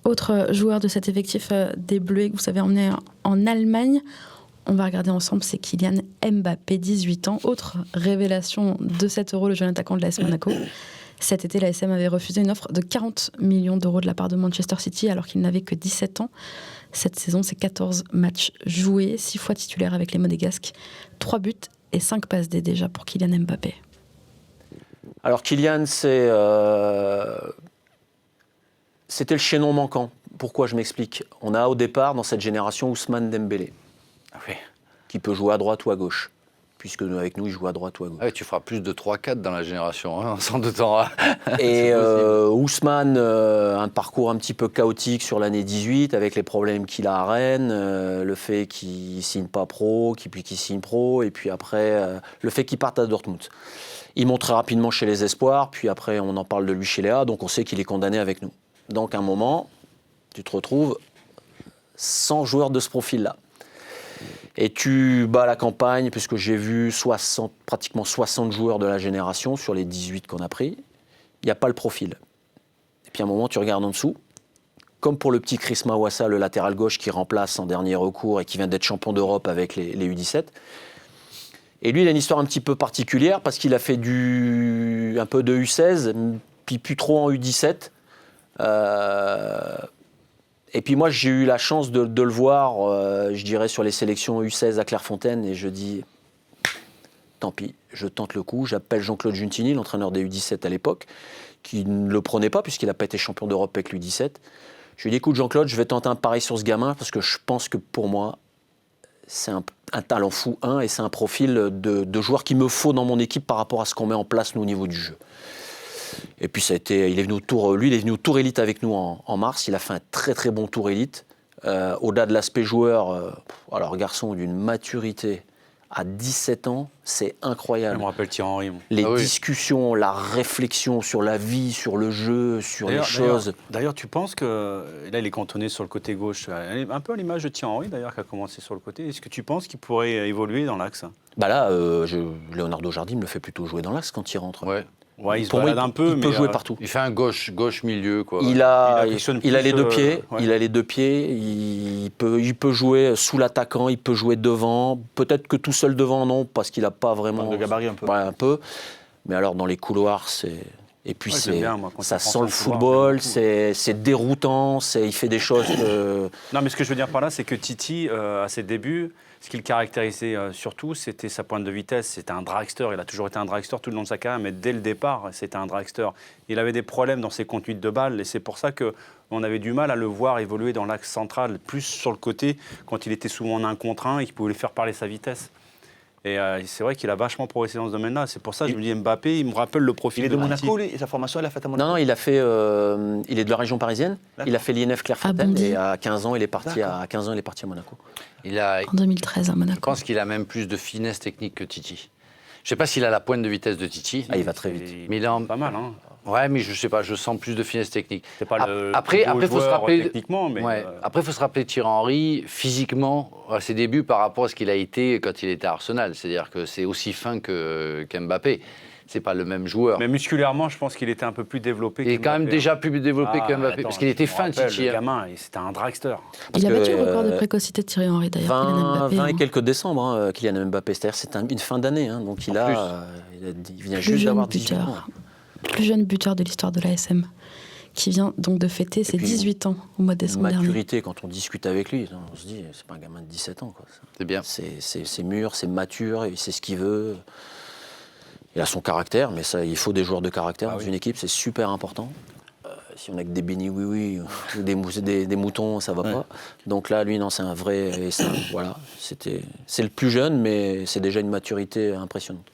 Autre joueur de cet effectif des Bleus que vous avez emmené en Allemagne, on va regarder ensemble, c'est Kylian Mbappé, 18 ans. Autre révélation de cet Euro, le jeune attaquant de l'AS Monaco. Cet été, l'ASM avait refusé une offre de 40 millions d'euros de la part de Manchester City alors qu'il n'avait que 17 ans. Cette saison, c'est 14 matchs joués, 6 fois titulaire avec les Monégasques, 3 buts et 5 passes D déjà pour Kylian Mbappé. Alors Kylian, c'était le chaînon manquant. Pourquoi, je m'explique. On a au départ, dans cette génération, Ousmane Dembélé, qui peut jouer à droite ou à gauche, puisque avec nous, il joue à droite ou à gauche. Ouais, tu feras plus de 3-4 dans la génération, hein, sans doute. Et Ousmane, un parcours un petit peu chaotique sur l'année 18, avec les problèmes qu'il a à Rennes, le fait qu'il ne signe pas pro, puis qu'il signe pro, et puis après, le fait qu'il parte à Dortmund. Il monte très rapidement chez les Espoirs, puis après, on en parle de lui chez les A, donc on sait qu'il est condamné avec nous. Donc à un moment, tu te retrouves sans joueur de ce profil-là. Et tu bats la campagne, puisque j'ai vu pratiquement 60 joueurs de la génération sur les 18 qu'on a pris. Il n'y a pas le profil. Et puis à un moment, tu regardes en dessous. Comme pour le petit Chris Mawassa, le latéral gauche qui remplace en dernier recours et qui vient d'être champion d'Europe avec les U17. Et lui, il a une histoire un petit peu particulière parce qu'il a fait un peu de U16, puis plus trop en U17. Et puis moi, j'ai eu la chance de le voir, je dirais, sur les sélections U16 à Clairefontaine. Et je dis, tant pis, je tente le coup. J'appelle Jean-Claude Juntini, l'entraîneur des U17 à l'époque, qui ne le prenait pas puisqu'il n'a pas été champion d'Europe avec l'U17. Je lui dis, écoute Jean-Claude, je vais tenter un pari sur ce gamin parce que je pense que pour moi, c'est un talent fou, et c'est un profil de joueur qu'il me faut dans mon équipe par rapport à ce qu'on met en place nous, au niveau du jeu. Et puis il est venu au Tour Élite avec nous en mars. Il a fait un très très bon Tour Élite. Au-delà de l'aspect joueur, alors garçon d'une maturité à 17 ans, c'est incroyable. Je me rappelle Thierry Henry. Les discussions, la réflexion sur la vie, sur le jeu, sur les choses. D'ailleurs, tu penses que là, il est cantonné sur le côté gauche, un peu à l'image de Thierry Henry d'ailleurs, qui a commencé sur le côté. Est-ce que tu penses qu'il pourrait évoluer dans l'axe ? Bah là, Leonardo Jardim me le fait plutôt jouer dans l'axe quand il rentre. Ouais, il se balade un peu, il peut jouer partout. Il fait un gauche milieu, quoi. Il a les deux pieds. Il a les deux pieds. Il peut jouer sous l'attaquant. Il peut jouer devant. Peut-être que tout seul devant, non, parce qu'il n'a pas vraiment de gabarit un peu. Ouais, un peu. Mais alors dans les couloirs, c'est. Et puis ça sent le football. C'est déroutant. Il fait des choses. Non, mais ce que je veux dire par là, c'est que Titi, à ses débuts, ce qui le caractérisait surtout, c'était sa pointe de vitesse. C'était un dragster. Il a toujours été un dragster tout le long de sa carrière, mais dès le départ, c'était un dragster. Il avait des problèmes dans ses conduites de balles, et c'est pour ça qu'on avait du mal à le voir évoluer dans l'axe central, plus sur le côté, quand il était souvent en 1 contre 1 et qu'il pouvait faire parler sa vitesse. Et c'est vrai qu'il a vachement progressé dans ce domaine-là. C'est pour ça que je me dis Mbappé, il me rappelle le profil. Il est de Monaco, lui, et sa formation, il a fait à Monaco. Non, il a fait. Il est de la région parisienne. Il a fait l'INF Clairefontaine et à 15 ans, il est parti à Monaco. En 2013 à Monaco. Je pense qu'il a même plus de finesse technique que Titi. Je ne sais pas s'il a la pointe de vitesse de Titi. Il va très vite. Mais il est pas mal, hein. Ouais, mais je sais pas, je sens plus de finesse technique. C'est pas après, faut se rappeler techniquement, mais après, faut se rappeler Thierry Henry physiquement à ses débuts par rapport à ce qu'il a été quand il était à Arsenal. C'est-à-dire que c'est aussi fin qu'Mbappé. C'est pas le même joueur. Mais musculairement, je pense qu'il était un peu plus développé. Il est quand même déjà plus développé qu'Mbappé, parce qu'il était fin, Titi. Le gamin, c'était un dragster. Il a battu le record de précocité de Thierry Henry, d'ailleurs. 20 et quelques décembre, Kylian Mbappé. C'est-à-dire c'est une fin d'année, donc il vient juste d'avoir 18 ans. Plus jeune buteur de l'histoire de l'ASM, qui vient donc de fêter ses 18 ans au mois de décembre dernier. Maturité, quand on discute avec lui, on se dit, c'est pas un gamin de 17 ans. Quoi. C'est bien. C'est mûr, c'est mature, il sait ce qu'il veut. Il a son caractère, mais ça, il faut des joueurs de caractère dans une équipe, c'est super important. Si on a que des bénis oui ou des moutons, ça va pas. Donc là, lui, non, c'est un vrai. Voilà, c'est le plus jeune, mais c'est déjà une maturité impressionnante.